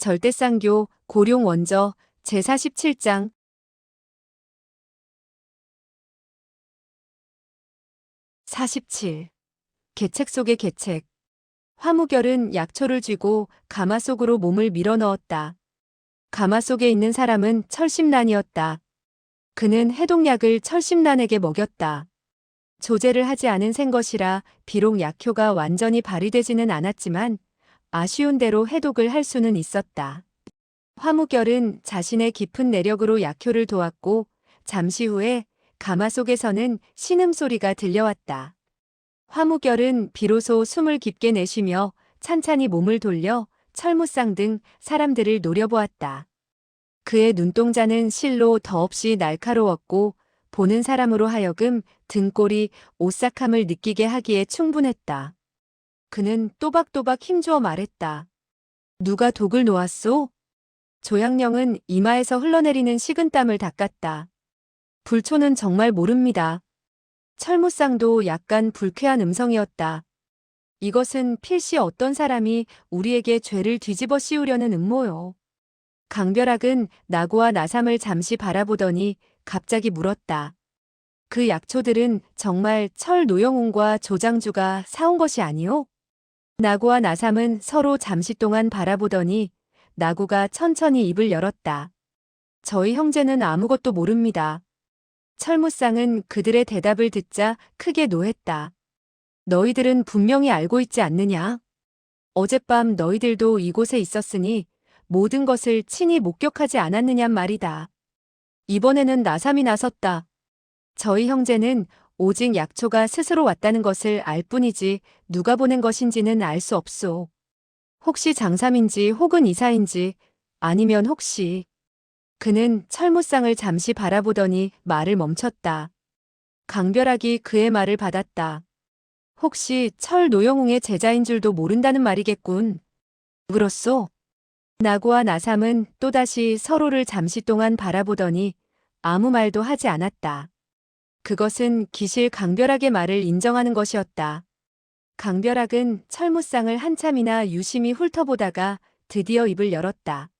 절대쌍교 고룡원저 제47장 47. 계책 속의 계책. 화무결은 약초를 쥐고 가마 속으로 몸을 밀어넣었다. 가마 속에 있는 사람은 철심란이었다. 그는 해독약을 철심란에게 먹였다. 조제를 하지 않은 생것이라 비록 약효가 완전히 발휘되지는 않았지만 아쉬운 대로 해독을 할 수는 있었다. 화무결은 자신의 깊은 내력으로 약효를 도왔고 잠시 후에 가마 속에서는 신음소리가 들려왔다. 화무결은 비로소 숨을 깊게 내쉬며 찬찬히 몸을 돌려 철무상 등 사람들을 노려보았다. 그의 눈동자는 실로 더없이 날카로웠고 보는 사람으로 하여금 등골이 오싹함을 느끼게 하기에 충분했다. 그는 또박또박 힘주어 말했다. 누가 독을 놓았소? 조양령은 이마에서 흘러내리는 식은땀을 닦았다. 불초는 정말 모릅니다. 철무상도 약간 불쾌한 음성이었다. 이것은 필시 어떤 사람이 우리에게 죄를 뒤집어 씌우려는 음모요. 강별학은 나구와 나삼을 잠시 바라보더니 갑자기 물었다. 그 약초들은 정말 철 노영웅과 조장주가 사온 것이 아니오? 나구와 나삼은 서로 잠시 동안 바라보더니 나구가 천천히 입을 열었다. 저희 형제는 아무것도 모릅니다. 철무상은 그들의 대답을 듣자 크게 노했다. 너희들은 분명히 알고 있지 않느냐? 어젯밤 너희들도 이곳에 있었으니 모든 것을 친히 목격하지 않았느냔 말이다. 이번에는 나삼이 나섰다. 저희 형제는 오직 약초가 스스로 왔다는 것을 알 뿐이지 누가 보낸 것인지는 알 수 없소. 혹시 장삼인지 혹은 이사인지 아니면 혹시. 그는 철무상을 잠시 바라보더니 말을 멈췄다. 강별학이 그의 말을 받았다. 혹시 철 노영웅의 제자인 줄도 모른다는 말이겠군. 그렇소? 나구와 나삼은 또다시 서로를 잠시 동안 바라보더니 아무 말도 하지 않았다. 그것은 기실 강별학의 말을 인정하는 것이었다. 강별학은 철무상을 한참이나 유심히 훑어보다가 드디어 입을 열었다.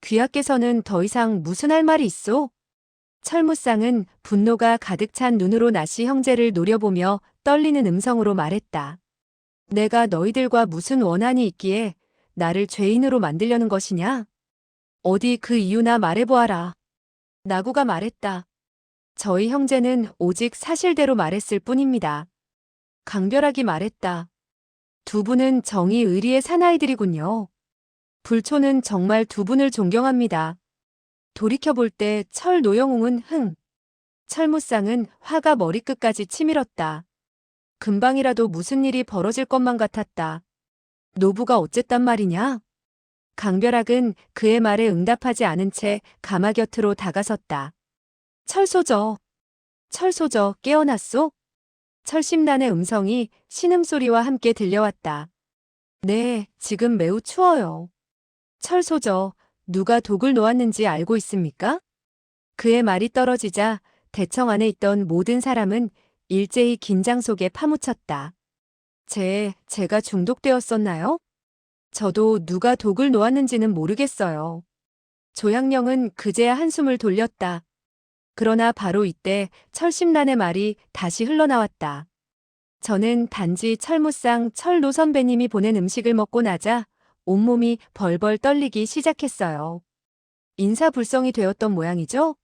귀하께서는 더 이상 무슨 할 말이 있소? 철무상은 분노가 가득 찬 눈으로 나씨 형제를 노려보며 떨리는 음성으로 말했다. 내가 너희들과 무슨 원한이 있기에 나를 죄인으로 만들려는 것이냐? 어디 그 이유나 말해보아라. 나구가 말했다. 저희 형제는 오직 사실대로 말했을 뿐입니다. 강별학이 말했다. 두 분은 정의 의리의 사나이들이군요. 불초는 정말 두 분을 존경합니다. 돌이켜볼 때 철 노영웅은 철무상은 화가 머리끝까지 치밀었다. 금방이라도 무슨 일이 벌어질 것만 같았다. 노부가 어쨌단 말이냐? 강별학은 그의 말에 응답하지 않은 채 가마 곁으로 다가섰다. 철소저, 철소저 깨어났소? 철심란의 음성이 신음소리와 함께 들려왔다. 네, 지금 매우 추워요. 철소저, 누가 독을 놓았는지 알고 있습니까? 그의 말이 떨어지자 대청 안에 있던 모든 사람은 일제히 긴장 속에 파묻혔다. 제가 중독되었었나요? 저도 누가 독을 놓았는지는 모르겠어요. 조양령은 그제야 한숨을 돌렸다. 그러나 바로 이때 철심란의 말이 다시 흘러나왔다. 저는 단지 철무상 철노 선배님이 보낸 음식을 먹고 나자 온몸이 벌벌 떨리기 시작했어요. 인사불성이 되었던 모양이죠?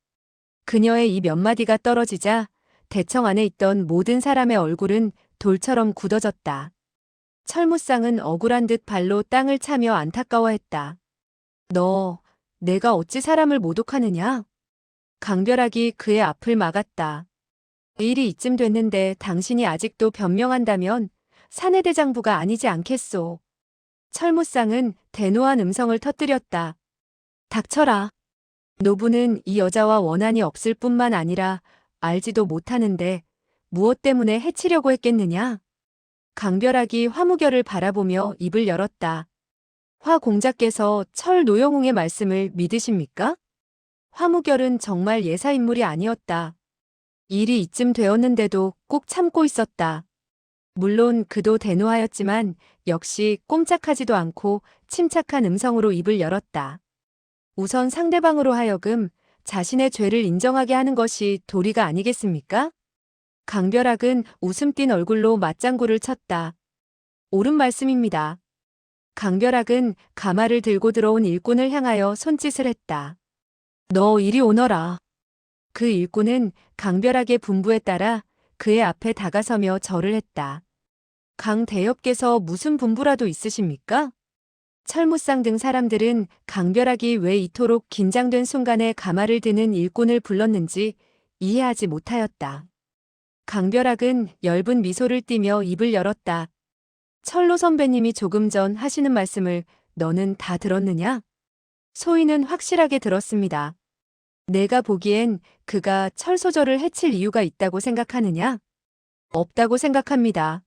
그녀의 이 몇 마디가 떨어지자 대청 안에 있던 모든 사람의 얼굴은 돌처럼 굳어졌다. 철무상은 억울한 듯 발로 땅을 차며 안타까워했다. 내가 어찌 사람을 모독하느냐? 강별학이 그의 앞을 막았다. 일이 이쯤 됐는데 당신이 아직도 변명한다면 사내대장부가 아니지 않겠소. 철무상은 대노한 음성을 터뜨렸다. 닥쳐라. 노부는 이 여자와 원한이 없을 뿐만 아니라 알지도 못하는데 무엇 때문에 해치려고 했겠느냐? 강별학이 화무결을 바라보며 입을 열었다. 화 공자께서 철 노영웅의 말씀을 믿으십니까? 화무결은 정말 예사인물이 아니었다. 일이 이쯤 되었는데도 꼭 참고 있었다. 물론 그도 대노하였지만 역시 꼼짝하지도 않고 침착한 음성으로 입을 열었다. 우선 상대방으로 하여금 자신의 죄를 인정하게 하는 것이 도리가 아니겠습니까? 강별학은 웃음 띤 얼굴로 맞장구를 쳤다. 옳은 말씀입니다. 강별학은 가마를 들고 들어온 일꾼을 향하여 손짓을 했다. 너 이리 오너라. 그 일꾼은 강별학의 분부에 따라 그의 앞에 다가서며 절을 했다. 강 대엽께서 무슨 분부라도 있으십니까? 철무상 등 사람들은 강별학이 왜 이토록 긴장된 순간에 가마를 드는 일꾼을 불렀는지 이해하지 못하였다. 강별학은 엷은 미소를 띠며 입을 열었다. 철로 선배님이 조금 전 하시는 말씀을 너는 다 들었느냐? 소희는 확실하게 들었습니다. 내가 보기엔 그가 철소저를 해칠 이유가 있다고 생각하느냐? 없다고 생각합니다.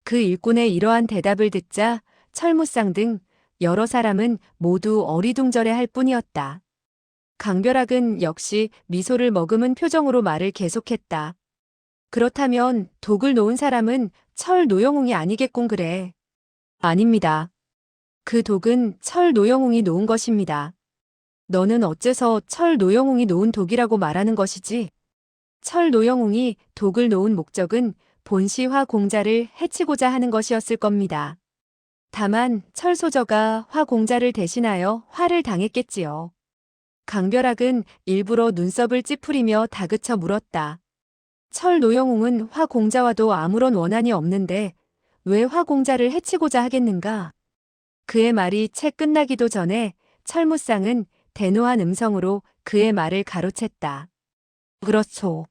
그 일꾼의 이러한 대답을 듣자 철무상 등 여러 사람은 모두 어리둥절해 할 뿐이었다. 강별학은 역시 미소를 머금은 표정으로 말을 계속했다. 그렇다면 독을 놓은 사람은 철 노영웅이 아니겠군 그래. 아닙니다. 그 독은 철 노영웅이 놓은 것입니다. 너는 어째서 철 노영웅이 놓은 독이라고 말하는 것이지? 철 노영웅이 독을 놓은 목적은 본시화 공자를 해치고자 하는 것이었을 겁니다. 다만 철소저가 화 공자를 대신하여 화를 당했겠지요. 강별학은 일부러 눈썹을 찌푸리며 다그쳐 물었다. 철 노영웅은 화 공자와도 아무런 원한이 없는데 왜 화 공자를 해치고자 하겠는가? 그의 말이 채 끝나기도 전에 철무상은 대노한 음성으로 그의 말을 가로챘다. 그렇소.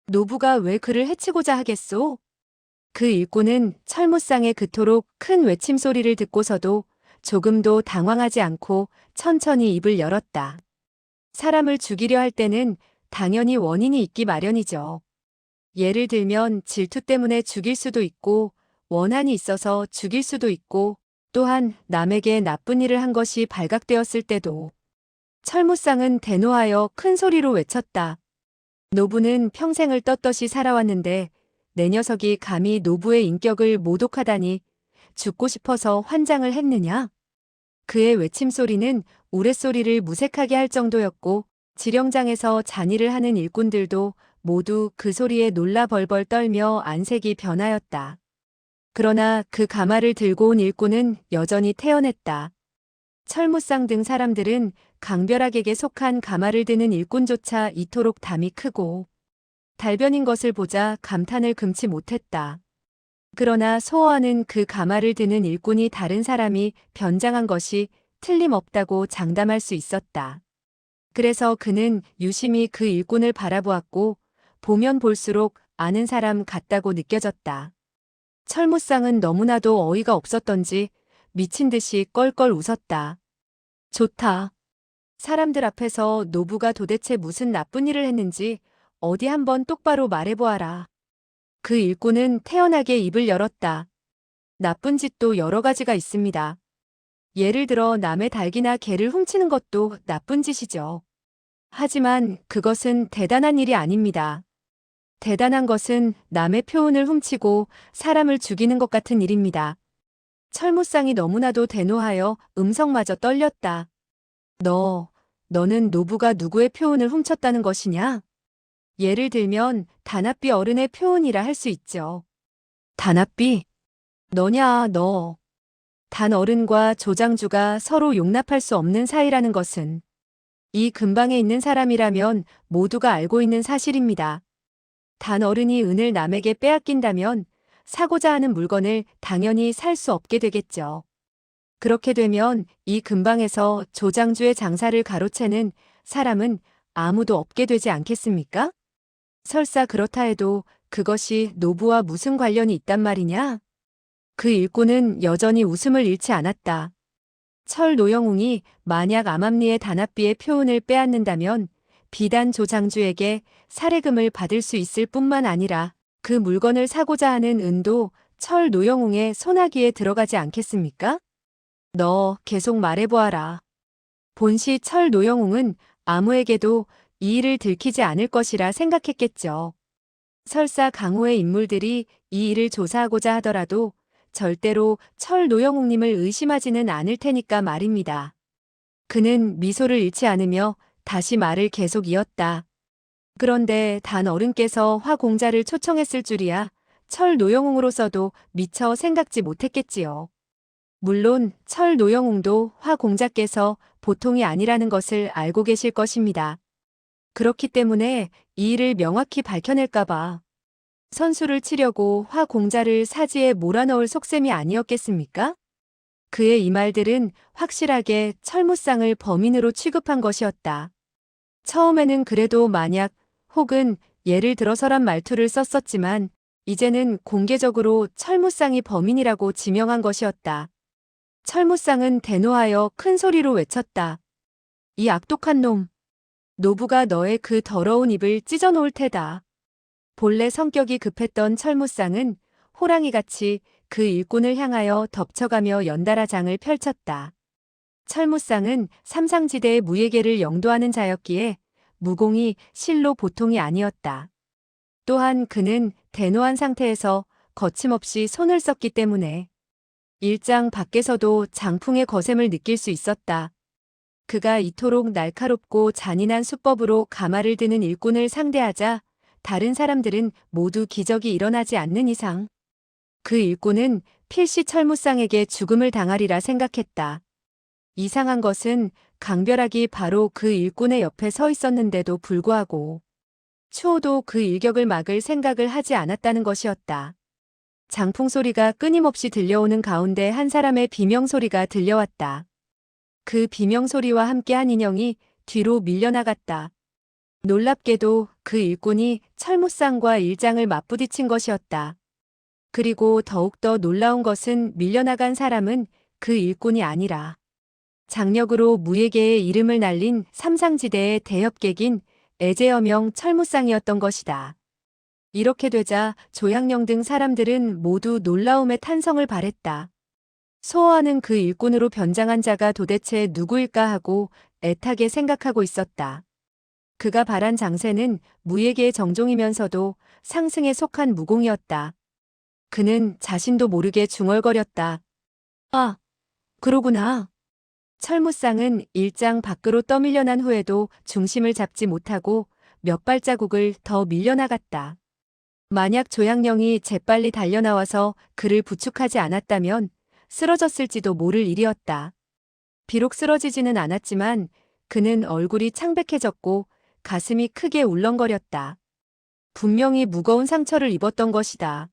노부가 왜 그를 해치고자 하겠소? 그 일꾼은 철무상의 그토록 큰 외침 소리를 듣고서도 조금도 당황하지 않고 천천히 입을 열었다. 사람을 죽이려 할 때는 당연히 원인이 있기 마련이죠. 예를 들면 질투 때문에 죽일 수도 있고 원한이 있어서 죽일 수도 있고 또한 남에게 나쁜 일을 한 것이 발각되었을 때도. 철무상은 대노하여 큰 소리로 외쳤다. 노부는 평생을 떳떳이 살아왔는데 내 녀석이 감히 노부의 인격을 모독하다니 죽고 싶어서 환장을 했느냐? 그의 외침소리는 우레소리를 무색하게 할 정도였고 지령장에서 잔일을 하는 일꾼들도 모두 그 소리에 놀라 벌벌 떨며 안색이 변하였다. 그러나 그 가마를 들고 온 일꾼은 여전히 태연했다. 철무상 등 사람들은 강별학에게 속한 가마를 드는 일꾼조차 이토록 담이 크고 달변인 것을 보자 감탄을 금치 못했다. 그러나 소호하는 그 가마를 드는 일꾼이 다른 사람이 변장한 것이 틀림없다고 장담할 수 있었다. 그래서 그는 유심히 그 일꾼을 바라보았고 보면 볼수록 아는 사람 같다고 느껴졌다. 철무상은 너무나도 어이가 없었던지 미친 듯이 껄껄 웃었다. 좋다. 사람들 앞에서 노부가 도대체 무슨 나쁜 일을 했는지 어디 한번 똑바로 말해보아라. 그 일꾼은 태연하게 입을 열었다. 나쁜 짓도 여러 가지가 있습니다. 예를 들어 남의 닭이나 개를 훔치는 것도 나쁜 짓이죠. 하지만 그것은 대단한 일이 아닙니다. 대단한 것은 남의 표운을 훔치고 사람을 죽이는 것 같은 일입니다. 철무상이 너무나도 대노하여 음성마저 떨렸다. 너는 노부가 누구의 표운을 훔쳤다는 것이냐? 예를 들면 단합비 어른의 표운이라 할 수 있죠. 단합비? 너냐 너. 단 어른과 조장주가 서로 용납할 수 없는 사이라는 것은 이 근방에 있는 사람이라면 모두가 알고 있는 사실입니다. 단 어른이 은을 남에게 빼앗긴다면 사고자 하는 물건을 당연히 살 수 없게 되겠죠. 그렇게 되면 이 근방에서 조장주의 장사를 가로채는 사람은 아무도 없게 되지 않겠습니까? 설사 그렇다 해도 그것이 노부와 무슨 관련이 있단 말이냐? 그 일꾼은 여전히 웃음을 잃지 않았다. 철 노영웅이 만약 암암리의 단합비의 표운을 빼앗는다면 비단 조장주에게 살해금을 받을 수 있을 뿐만 아니라 그 물건을 사고자 하는 은도 철 노영웅의 손아귀에 들어가지 않겠습니까? 너 계속 말해보아라. 본시 철 노영웅은 아무에게도 이 일을 들키지 않을 것이라 생각했겠죠. 설사 강호의 인물들이 이 일을 조사하고자 하더라도 절대로 철 노영웅님을 의심하지는 않을 테니까 말입니다. 그는 미소를 잃지 않으며 다시 말을 계속 이었다. 그런데 단 어른께서 화 공자를 초청했을 줄이야 철 노영웅으로서도 미처 생각지 못했겠지요. 물론 철 노영웅도 화 공자께서 보통이 아니라는 것을 알고 계실 것입니다. 그렇기 때문에 이 일을 명확히 밝혀낼까봐 선수를 치려고 화 공자를 사지에 몰아넣을 속셈이 아니었겠습니까? 그의 이 말들은 확실하게 철무쌍을 범인으로 취급한 것이었다. 처음에는 그래도 만약 혹은 예를 들어서란 말투를 썼었지만 이제는 공개적으로 철무쌍이 범인이라고 지명한 것이었다. 철무쌍은 대노하여 큰 소리로 외쳤다. 이 악독한 놈! 노부가 너의 그 더러운 입을 찢어놓을 테다. 본래 성격이 급했던 철무쌍은 호랑이같이 그 일꾼을 향하여 덮쳐가며 연달아 장을 펼쳤다. 철무쌍은 삼상지대의 무예계를 영도하는 자였기에 무공이 실로 보통이 아니었다. 또한 그는 대노한 상태에서 거침없이 손을 썼기 때문에 일장 밖에서도 장풍의 거셈을 느낄 수 있었다. 그가 이토록 날카롭고 잔인한 수법으로 가마를 드는 일꾼을 상대하자 다른 사람들은 모두 기적이 일어나지 않는 이상 그 일꾼은 필시 철무쌍에게 죽음을 당하리라 생각했다. 이상한 것은 강별학이 바로 그 일꾼의 옆에 서 있었는데도 불구하고 추호도 그 일격을 막을 생각을 하지 않았다는 것이었다. 장풍 소리가 끊임없이 들려오는 가운데 한 사람의 비명소리가 들려왔다. 그 비명소리와 함께 한 인형이 뒤로 밀려나갔다. 놀랍게도 그 일꾼이 철무쌍과 일장을 맞부딪힌 것이었다. 그리고 더욱더 놀라운 것은 밀려나간 사람은 그 일꾼이 아니라 장력으로 무예계의 이름을 날린 삼상지대의 대협객인 애제여명 철무쌍이었던 것이다. 이렇게 되자 조양령 등 사람들은 모두 놀라움에 탄성을 발했다. 소호하는 그 일꾼으로 변장한 자가 도대체 누구일까 하고 애타게 생각하고 있었다. 그가 발한 장세는 무예계의 정종이면서도 상승에 속한 무공이었다. 그는 자신도 모르게 중얼거렸다. 아, 그러구나. 철무쌍은 일장 밖으로 떠밀려난 후에도 중심을 잡지 못하고 몇 발자국을 더 밀려나갔다. 만약 조양령이 재빨리 달려나와서 그를 부축하지 않았다면 쓰러졌을지도 모를 일이었다. 비록 쓰러지지는 않았지만 그는 얼굴이 창백해졌고 가슴이 크게 울렁거렸다. 분명히 무거운 상처를 입었던 것이다.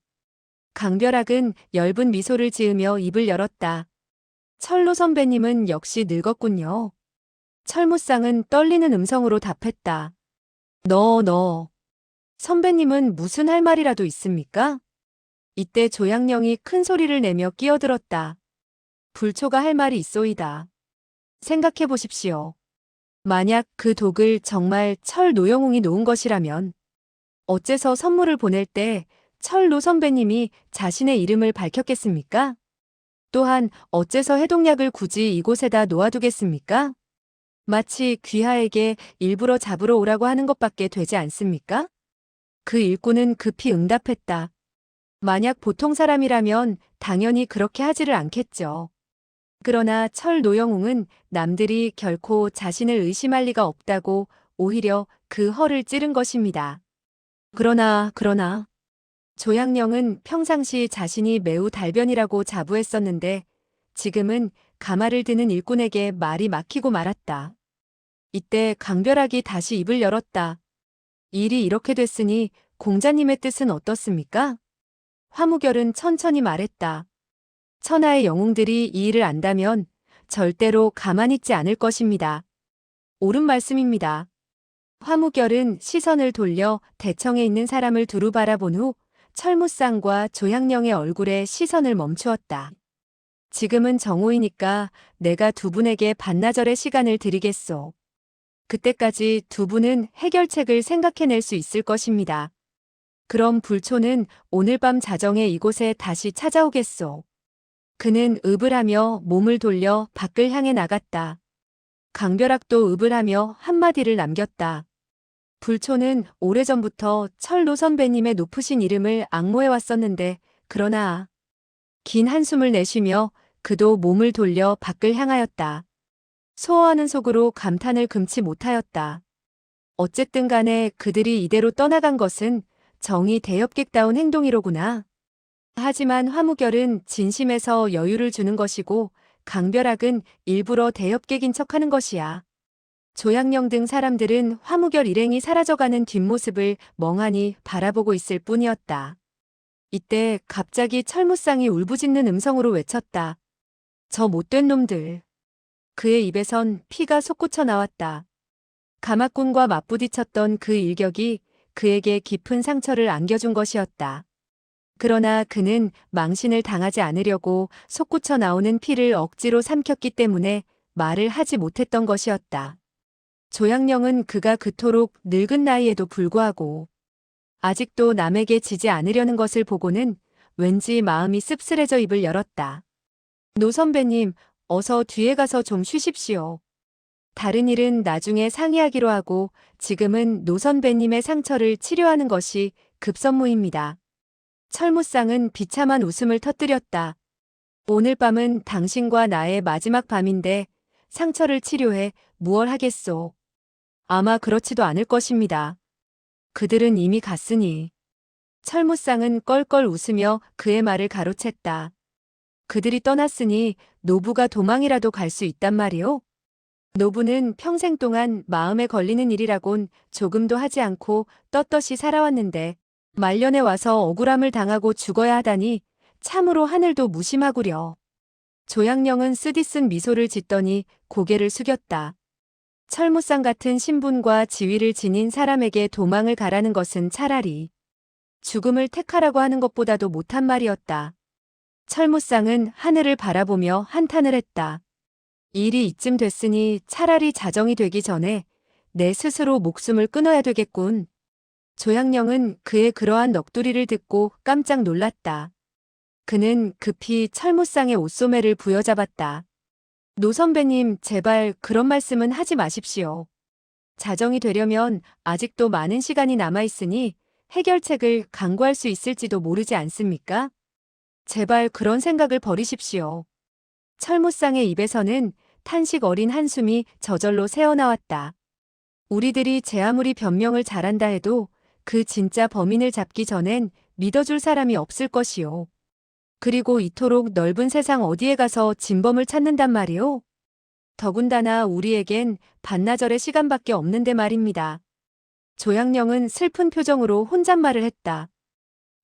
강별학은 엷은 미소를 지으며 입을 열었다. 철로 선배님은 역시 늙었군요. 철무쌍은 떨리는 음성으로 답했다. 너. 선배님은 무슨 할 말이라도 있습니까? 이때 조양령이 큰 소리를 내며 끼어들었다. 불초가 할 말이 있소이다. 생각해 보십시오. 만약 그 독을 정말 철 노영웅이 놓은 것이라면 어째서 선물을 보낼 때 철로 선배님이 자신의 이름을 밝혔겠습니까? 또한 어째서 해독약을 굳이 이곳에다 놓아두겠습니까? 마치 귀하에게 일부러 잡으러 오라고 하는 것밖에 되지 않습니까? 그 일꾼은 급히 응답했다. 만약 보통 사람이라면 당연히 그렇게 하지를 않겠죠. 그러나 철 노영웅은 남들이 결코 자신을 의심할 리가 없다고 오히려 그 허를 찌른 것입니다. 그러나 조양령은 평상시 자신이 매우 달변이라고 자부했었는데 지금은 가마를 드는 일꾼에게 말이 막히고 말았다. 이때 강별학이 다시 입을 열었다. 일이 이렇게 됐으니 공자님의 뜻은 어떻습니까? 화무결은 천천히 말했다. 천하의 영웅들이 이 일을 안다면 절대로 가만히 있지 않을 것입니다. 옳은 말씀입니다. 화무결은 시선을 돌려 대청에 있는 사람을 두루 바라본 후 철무쌍과 조양령의 얼굴에 시선을 멈추었다. 지금은 정오이니까 내가 두 분에게 반나절의 시간을 드리겠소. 그때까지 두 분은 해결책을 생각해낼 수 있을 것입니다. 그럼 불초는 오늘 밤 자정에 이곳에 다시 찾아오겠소. 그는 읍을 하며 몸을 돌려 밖을 향해 나갔다. 강별학도 읍을 하며 한마디를 남겼다. 불초는 오래전부터 철로 선배님의 높으신 이름을 앙모해 왔었는데, 그러나 긴 한숨을 내쉬며 그도 몸을 돌려 밖을 향하였다. 소호하는 속으로 감탄을 금치 못하였다. 어쨌든 간에 그들이 이대로 떠나간 것은 정이 대엽객다운 행동이로구나. 하지만 화무결은 진심에서 여유를 주는 것이고 강별학은 일부러 대엽객인 척하는 것이야. 조양령 등 사람들은 화무결 일행이 사라져가는 뒷모습을 멍하니 바라보고 있을 뿐이었다. 이때 갑자기 철무상이 울부짖는 음성으로 외쳤다. 저 못된 놈들. 그의 입에선 피가 솟구쳐 나왔다. 가마꾼과 맞부딪혔던 그 일격이 그에게 깊은 상처를 안겨준 것이었다. 그러나 그는 망신을 당하지 않으려고 솟구쳐 나오는 피를 억지로 삼켰기 때문에 말을 하지 못했던 것이었다. 조양령은 그가 그토록 늙은 나이에도 불구하고 아직도 남에게 지지 않으려는 것을 보고는 왠지 마음이 씁쓸해져 입을 열었다. 노 선배님, 어서 뒤에 가서 좀 쉬십시오. 다른 일은 나중에 상의하기로 하고 지금은 노 선배님의 상처를 치료하는 것이 급선무입니다. 철무상은 비참한 웃음을 터뜨렸다. 오늘 밤은 당신과 나의 마지막 밤인데 상처를 치료해 무얼 하겠소. 아마 그렇지도 않을 것입니다. 그들은 이미 갔으니. 철무상은 껄껄 웃으며 그의 말을 가로챘다. 그들이 떠났으니 노부가 도망이라도 갈 수 있단 말이오? 노부는 평생 동안 마음에 걸리는 일이라곤 조금도 하지 않고 떳떳이 살아왔는데 말년에 와서 억울함을 당하고 죽어야 하다니 참으로 하늘도 무심하구려. 조양령은 쓰디쓴 미소를 짓더니 고개를 숙였다. 철무상 같은 신분과 지위를 지닌 사람에게 도망을 가라는 것은 차라리 죽음을 택하라고 하는 것보다도 못한 말이었다. 철무상은 하늘을 바라보며 한탄을 했다. 일이 이쯤 됐으니 차라리 자정이 되기 전에 내 스스로 목숨을 끊어야 되겠군. 조양령은 그의 그러한 넋두리를 듣고 깜짝 놀랐다. 그는 급히 철무상의 옷소매를 부여잡았다. 노 선배님, 제발 그런 말씀은 하지 마십시오. 자정이 되려면 아직도 많은 시간이 남아있으니 해결책을 강구할 수 있을지도 모르지 않습니까? 제발 그런 생각을 버리십시오. 철무상의 입에서는 탄식 어린 한숨이 저절로 새어나왔다. 우리들이 제 아무리 변명을 잘한다 해도 그 진짜 범인을 잡기 전엔 믿어줄 사람이 없을 것이오. 그리고 이토록 넓은 세상 어디에 가서 진범을 찾는단 말이오? 더군다나 우리에겐 반나절의 시간밖에 없는데 말입니다. 조양령은 슬픈 표정으로 혼잣말을 했다.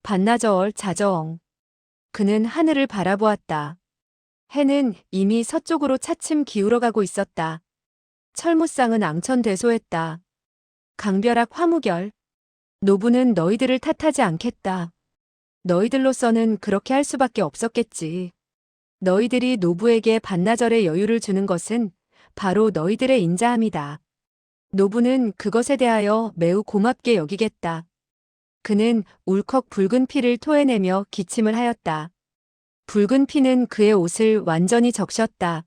반나절, 자정. 그는 하늘을 바라보았다. 해는 이미 서쪽으로 차츰 기울어가고 있었다. 철무상은 앙천대소했다. 강별학 화무결. 노부는 너희들을 탓하지 않겠다. 너희들로서는 그렇게 할 수밖에 없었겠지. 너희들이 노부에게 반나절의 여유를 주는 것은 바로 너희들의 인자함이다. 노부는 그것에 대하여 매우 고맙게 여기겠다. 그는 울컥 붉은 피를 토해내며 기침을 하였다. 붉은 피는 그의 옷을 완전히 적셨다.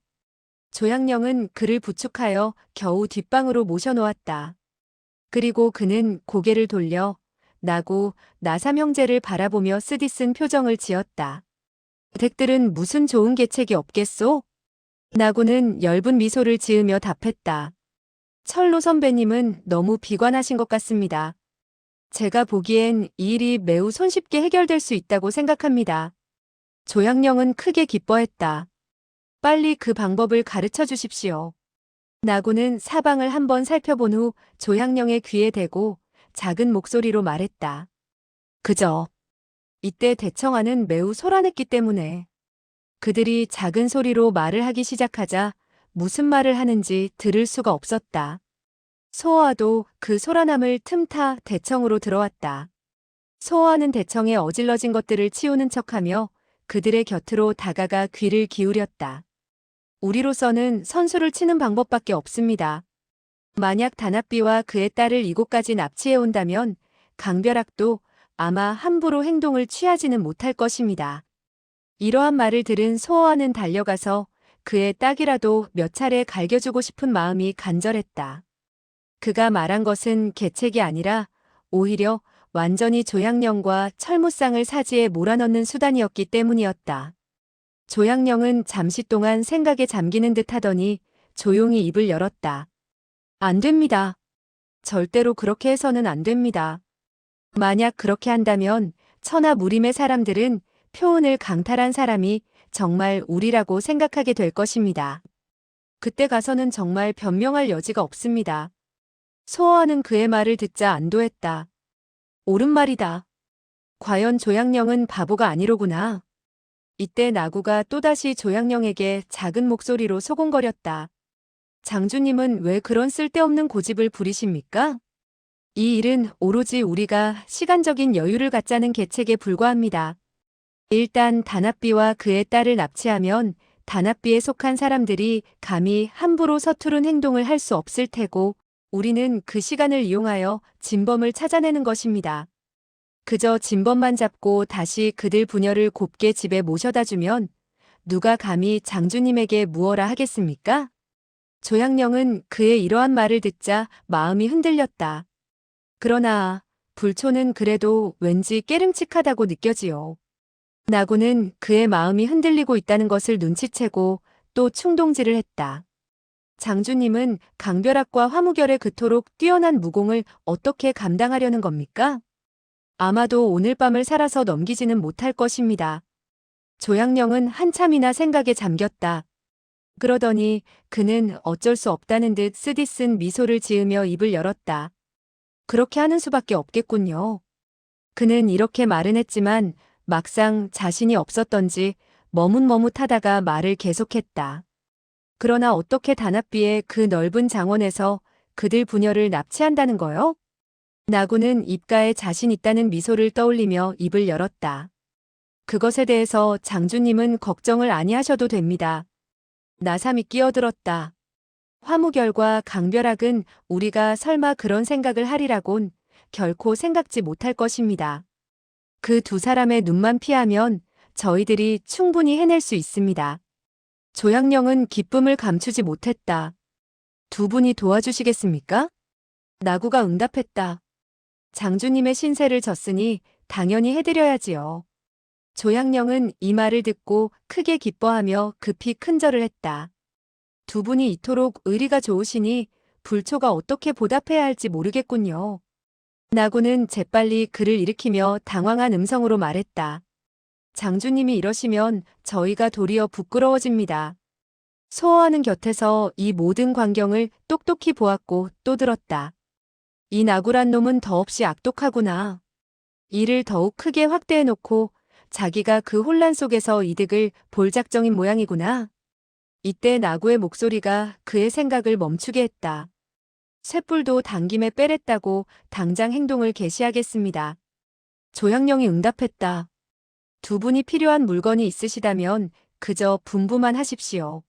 조양령은 그를 부축하여 겨우 뒷방으로 모셔놓았다. 그리고 그는 고개를 돌려 나고 나삼 형제를 바라보며 쓰디쓴 표정을 지었다. 댁들은 무슨 좋은 계책이 없겠소? 나고는 엷은 미소를 지으며 답했다. 철로 선배님은 너무 비관하신 것 같습니다. 제가 보기엔 이 일이 매우 손쉽게 해결될 수 있다고 생각합니다. 조양령은 크게 기뻐했다. 빨리 그 방법을 가르쳐 주십시오. 나고는 사방을 한번 살펴본 후 조양령의 귀에 대고 작은 목소리로 말했다. 그저 이때 대청하는 매우 소란했기 때문에 그들이 작은 소리로 말을 하기 시작하자 무슨 말을 하는지 들을 수가 없었다. 소호아도 그 소란함을 틈타 대청으로 들어왔다. 소호아는 대청에 어질러진 것들을 치우는 척하며 그들의 곁으로 다가가 귀를 기울였다. 우리로서는 선수를 치는 방법밖에 없습니다. 만약 다나비와 그의 딸을 이곳까지 납치해 온다면 강별학도 아마 함부로 행동을 취하지는 못할 것입니다. 이러한 말을 들은 소호아는 달려가서 그의 딱이라도 몇 차례 갈겨주고 싶은 마음이 간절했다. 그가 말한 것은 계책이 아니라 오히려 완전히 조양령과 철무상을 사지에 몰아넣는 수단이었기 때문이었다. 조양령은 잠시 동안 생각에 잠기는 듯 하더니 조용히 입을 열었다. 안 됩니다. 절대로 그렇게 해서는 안 됩니다. 만약 그렇게 한다면 천하무림의 사람들은 표은을 강탈한 사람이 정말 우리라고 생각하게 될 것입니다. 그때 가서는 정말 변명할 여지가 없습니다. 소어하는 그의 말을 듣자 안도했다. 옳은 말이다. 과연 조양령은 바보가 아니로구나. 이때 나구가 또다시 조양령에게 작은 목소리로 소곤거렸다. 장주님은 왜 그런 쓸데없는 고집을 부리십니까? 이 일은 오로지 우리가 시간적인 여유를 갖자는 계책에 불과합니다. 일단 다나비와 그의 딸을 납치하면 다나비에 속한 사람들이 감히 함부로 서투른 행동을 할 수 없을 테고 우리는 그 시간을 이용하여 진범을 찾아내는 것입니다. 그저 진범만 잡고 다시 그들 부녀를 곱게 집에 모셔다 주면 누가 감히 장주님에게 무엇라 하겠습니까? 조양령은 그의 이러한 말을 듣자 마음이 흔들렸다. 그러나 불초는 그래도 왠지 깨름칙하다고 느껴지요. 나구는 그의 마음이 흔들리고 있다는 것을 눈치채고 또 충동질을 했다. 장주님은 강벼락과 화무결에 그토록 뛰어난 무공을 어떻게 감당하려는 겁니까? 아마도 오늘 밤을 살아서 넘기지는 못할 것입니다. 조양령은 한참이나 생각에 잠겼다. 그러더니 그는 어쩔 수 없다는 듯 쓰디쓴 미소를 지으며 입을 열었다. 그렇게 하는 수밖에 없겠군요. 그는 이렇게 말은 했지만 막상 자신이 없었던지 머뭇머뭇하다가 말을 계속했다. 그러나 어떻게 다나비의 그 넓은 장원에서 그들 부녀를 납치한다는 거요? 나구는 입가에 자신 있다는 미소를 떠올리며 입을 열었다. 그것에 대해서 장주님은 걱정을 아니하셔도 됩니다. 나삼이 끼어들었다. 화무결과 강벼락은 우리가 설마 그런 생각을 하리라곤 결코 생각지 못할 것입니다. 그 두 사람의 눈만 피하면 저희들이 충분히 해낼 수 있습니다. 조양령은 기쁨을 감추지 못했다. 두 분이 도와주시겠습니까? 나구가 응답했다. 장주님의 신세를 졌으니 당연히 해드려야지요. 조양령은 이 말을 듣고 크게 기뻐하며 급히 큰절을 했다. 두 분이 이토록 의리가 좋으시니 불초가 어떻게 보답해야 할지 모르겠군요. 나구는 재빨리 그를 일으키며 당황한 음성으로 말했다. 장주님이 이러시면 저희가 도리어 부끄러워집니다. 소어하는 곁에서 이 모든 광경을 똑똑히 보았고 또 들었다. 이 나구란 놈은 더없이 악독하구나. 이를 더욱 크게 확대해놓고 자기가 그 혼란 속에서 이득을 볼 작정인 모양이구나. 이때 나구의 목소리가 그의 생각을 멈추게 했다. 쇳불도 당김에 빼랬다고 당장 행동을 개시하겠습니다. 조양령이 응답했다. 두 분이 필요한 물건이 있으시다면 그저 분부만 하십시오.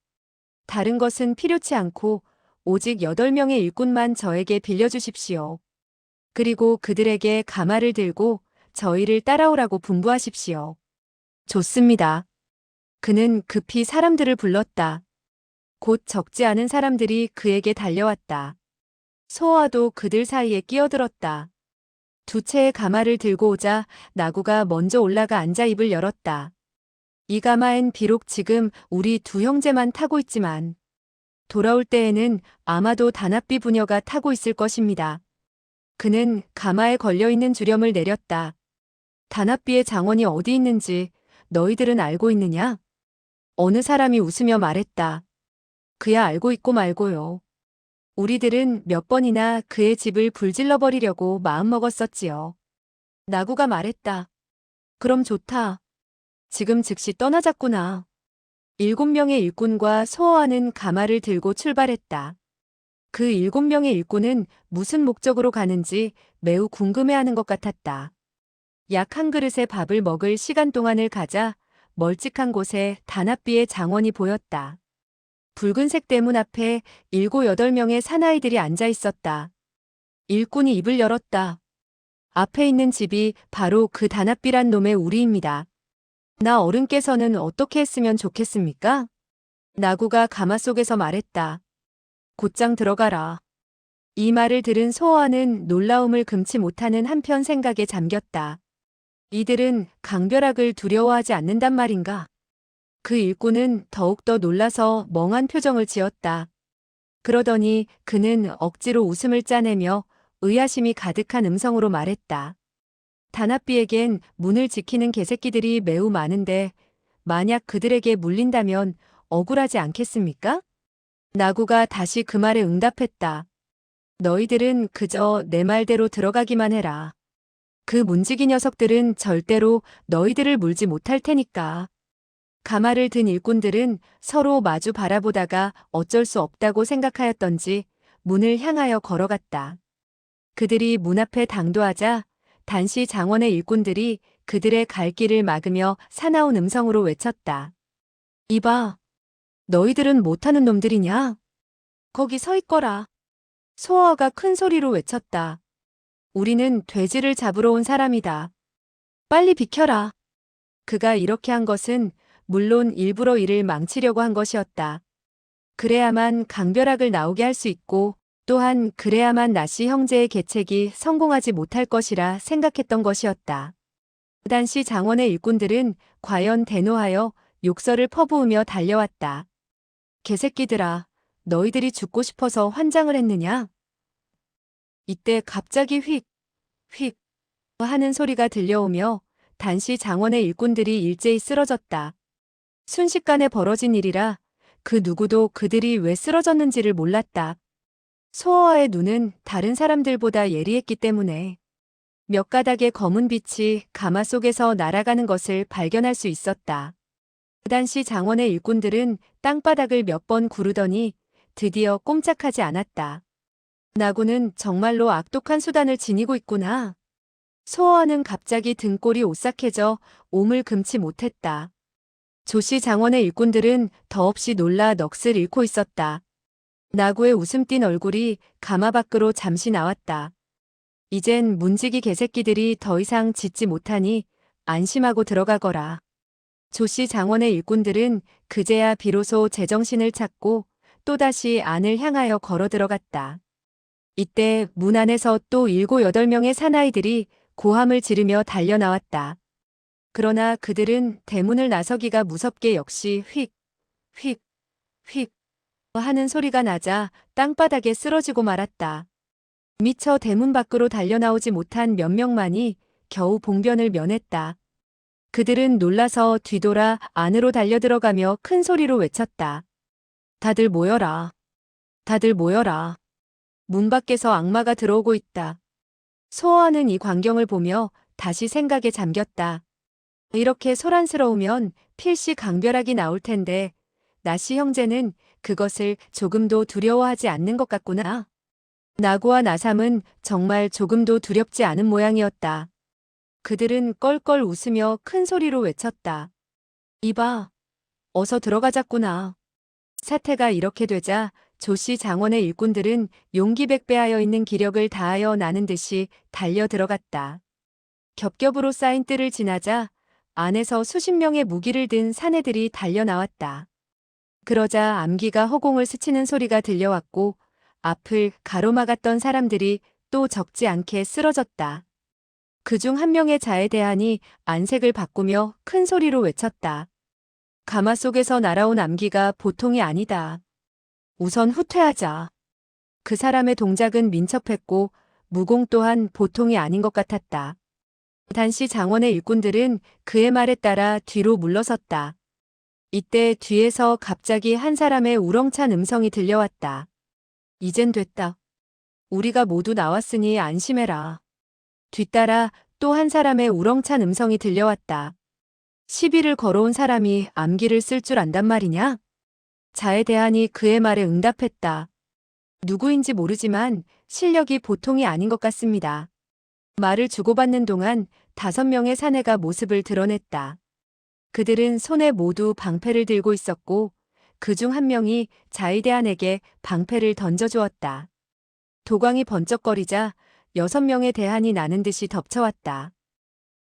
다른 것은 필요치 않고 오직 8명의 일꾼만 저에게 빌려주십시오. 그리고 그들에게 가마를 들고 저희를 따라오라고 분부하십시오. 좋습니다. 그는 급히 사람들을 불렀다. 곧 적지 않은 사람들이 그에게 달려왔다. 소어와도 그들 사이에 끼어들었다. 두 채의 가마를 들고 오자 나구가 먼저 올라가 앉아 입을 열었다. 이 가마엔 비록 지금 우리 두 형제만 타고 있지만 돌아올 때에는 아마도 다나비 부녀가 타고 있을 것입니다. 그는 가마에 걸려있는 주렴을 내렸다. 다나비의 장원이 어디 있는지 너희들은 알고 있느냐? 어느 사람이 웃으며 말했다. 그야 알고 있고 말고요. 우리들은 몇 번이나 그의 집을 불질러버리려고 마음먹었었지요. 나구가 말했다. 그럼 좋다. 지금 즉시 떠나자꾸나. 7명의 일꾼과 소어하는 가마를 들고 출발했다. 그 7명의 일꾼은 무슨 목적으로 가는지 매우 궁금해하는 것 같았다. 약 한 그릇의 밥을 먹을 시간 동안을 가자 멀찍한 곳에 다나비의 장원이 보였다. 붉은색 대문 앞에 7, 8명의 사나이들이 앉아 있었다. 일꾼이 입을 열었다. 앞에 있는 집이 바로 그 다나비란 놈의 우리입니다. 나 어른께서는 어떻게 했으면 좋겠습니까? 나구가 가마 속에서 말했다. 곧장 들어가라. 이 말을 들은 소호와는 놀라움을 금치 못하는 한편 생각에 잠겼다. 이들은 강벼락을 두려워하지 않는단 말인가? 그 일꾼은 더욱더 놀라서 멍한 표정을 지었다. 그러더니 그는 억지로 웃음을 짜내며 의아심이 가득한 음성으로 말했다. 다나비에겐 문을 지키는 개새끼들이 매우 많은데 만약 그들에게 물린다면 억울하지 않겠습니까? 나구가 다시 그 말에 응답했다. 너희들은 그저 내 말대로 들어가기만 해라. 그 문지기 녀석들은 절대로 너희들을 물지 못할 테니까. 가마를 든 일꾼들은 서로 마주 바라보다가 어쩔 수 없다고 생각하였던지 문을 향하여 걸어갔다. 그들이 문 앞에 당도하자 단시 장원의 일꾼들이 그들의 갈 길을 막으며 사나운 음성으로 외쳤다. 이봐, 너희들은 못하는 놈들이냐? 거기 서 있거라. 소어가 큰 소리로 외쳤다. 우리는 돼지를 잡으러 온 사람이다. 빨리 비켜라. 그가 이렇게 한 것은 물론 일부러 이를 망치려고 한 것이었다. 그래야만 강벼락을 나오게 할 수 있고 또한 그래야만 나시 형제의 계책이 성공하지 못할 것이라 생각했던 것이었다. 단시 장원의 일꾼들은 과연 대노하여 욕설을 퍼부으며 달려왔다. 개새끼들아, 너희들이 죽고 싶어서 환장을 했느냐? 이때 갑자기 휙, 휙 하는 소리가 들려오며 단시 장원의 일꾼들이 일제히 쓰러졌다. 순식간에 벌어진 일이라 그 누구도 그들이 왜 쓰러졌는지를 몰랐다. 소어와의 눈은 다른 사람들보다 예리했기 때문에 몇 가닥의 검은 빛이 가마 속에서 날아가는 것을 발견할 수 있었다. 단시 장원의 일꾼들은 땅바닥을 몇 번 구르더니 드디어 꼼짝하지 않았다. 나구는 정말로 악독한 수단을 지니고 있구나. 소어와는 갑자기 등골이 오싹해져 몸을 금치 못했다. 조씨 장원의 일꾼들은 더없이 놀라 넋을 잃고 있었다. 나구의 웃음 띤 얼굴이 가마 밖으로 잠시 나왔다. 이젠 문지기 개새끼들이 더 이상 짖지 못하니 안심하고 들어가거라. 조씨 장원의 일꾼들은 그제야 비로소 제정신을 찾고 또다시 안을 향하여 걸어 들어갔다. 이때 문 안에서 또 7, 8명의 사나이들이 고함을 지르며 달려나왔다. 그러나 그들은 대문을 나서기가 무섭게 역시 휙, 휙, 휙 하는 소리가 나자 땅바닥에 쓰러지고 말았다. 미처 대문 밖으로 달려나오지 못한 몇 명만이 겨우 봉변을 면했다. 그들은 놀라서 뒤돌아 안으로 달려들어가며 큰 소리로 외쳤다. 다들 모여라. 다들 모여라. 문 밖에서 악마가 들어오고 있다. 소어와는 이 광경을 보며 다시 생각에 잠겼다. 이렇게 소란스러우면 필시 강벼락이 나올 텐데 나시 형제는 그것을 조금도 두려워하지 않는 것 같구나. 나구와 나삼은 정말 조금도 두렵지 않은 모양이었다. 그들은 껄껄 웃으며 큰 소리로 외쳤다. 이봐, 어서 들어가자꾸나. 사태가 이렇게 되자 조씨 장원의 일꾼들은 용기백배하여 있는 기력을 다하여 나는 듯이 달려 들어갔다. 겹겹으로 쌓인 뜰을 지나자 안에서 수십 명의 무기를 든 사내들이 달려 나왔다. 그러자 암기가 허공을 스치는 소리가 들려왔고 앞을 가로막았던 사람들이 또 적지 않게 쓰러졌다. 그중 한 명의 자에 대하니 안색을 바꾸며 큰 소리로 외쳤다. 가마 속에서 날아온 암기가 보통이 아니다. 우선 후퇴하자. 그 사람의 동작은 민첩했고 무공 또한 보통이 아닌 것 같았다. 단시 장원의 일꾼들은 그의 말에 따라 뒤로 물러섰다. 이때 뒤에서 갑자기 한 사람의 우렁찬 음성이 들려왔다. 이젠 됐다. 우리가 모두 나왔으니 안심해라. 뒤따라 또 한 사람의 우렁찬 음성이 들려왔다. 시비를 걸어온 사람이 암기를 쓸 줄 안단 말이냐? 자에 대하니 그의 말에 응답했다. 누구인지 모르지만 실력이 보통이 아닌 것 같습니다. 말을 주고받는 동안 5명의 사내가 모습을 드러냈다. 그들은 손에 모두 방패를 들고 있었고 그중 한 명이 자이대한에게 방패를 던져주었다. 도광이 번쩍거리자 6명의 대한이 나는 듯이 덮쳐왔다.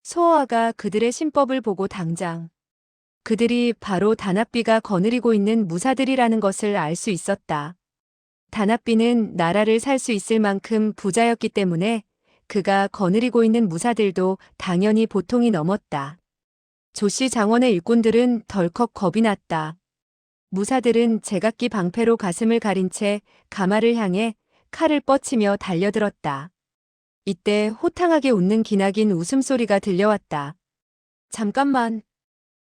소어아가 그들의 신법을 보고 당장 그들이 바로 다나비가 거느리고 있는 무사들이라는 것을 알 수 있었다. 단합비는 나라를 살 수 있을 만큼 부자였기 때문에 그가 거느리고 있는 무사들도 당연히 보통이 넘었다. 조씨 장원의 일꾼들은 덜컥 겁이 났다. 무사들은 제각기 방패로 가슴을 가린 채 가마를 향해 칼을 뻗치며 달려들었다. 이때 호탕하게 웃는 기나긴 웃음소리가 들려왔다. 잠깐만.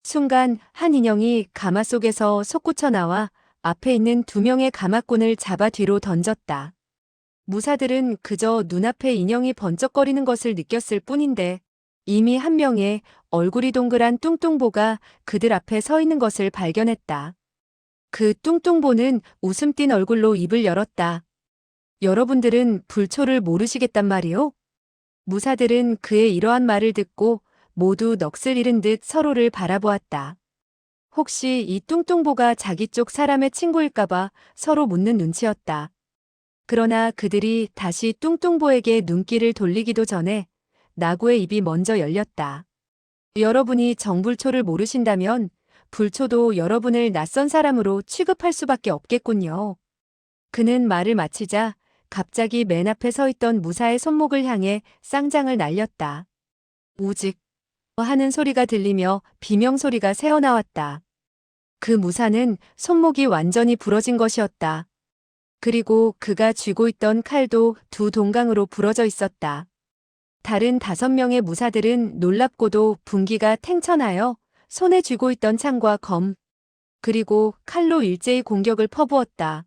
순간 한 인형이 가마 속에서 솟구쳐 나와 앞에 있는 두 명의 가마꾼을 잡아 뒤로 던졌다. 무사들은 그저 눈앞에 인형이 번쩍거리는 것을 느꼈을 뿐인데 이미 한 명의 얼굴이 동그란 뚱뚱보가 그들 앞에 서 있는 것을 발견했다. 그 뚱뚱보는 웃음 띤 얼굴로 입을 열었다. 여러분들은 불초를 모르시겠단 말이오? 무사들은 그의 이러한 말을 듣고 모두 넋을 잃은 듯 서로를 바라보았다. 혹시 이 뚱뚱보가 자기 쪽 사람의 친구일까봐 서로 묻는 눈치였다. 그러나 그들이 다시 뚱뚱보에게 눈길을 돌리기도 전에 나구의 입이 먼저 열렸다. 여러분이 정불초를 모르신다면 불초도 여러분을 낯선 사람으로 취급할 수밖에 없겠군요. 그는 말을 마치자 갑자기 맨 앞에 서 있던 무사의 손목을 향해 쌍장을 날렸다. 우직 하는 소리가 들리며 비명소리가 새어나왔다. 그 무사는 손목이 완전히 부러진 것이었다. 그리고 그가 쥐고 있던 칼도 두 동강으로 부러져 있었다. 다른 5명의 무사들은 놀랍고도 분기가 탱천하여 손에 쥐고 있던 창과 검, 그리고 칼로 일제히 공격을 퍼부었다.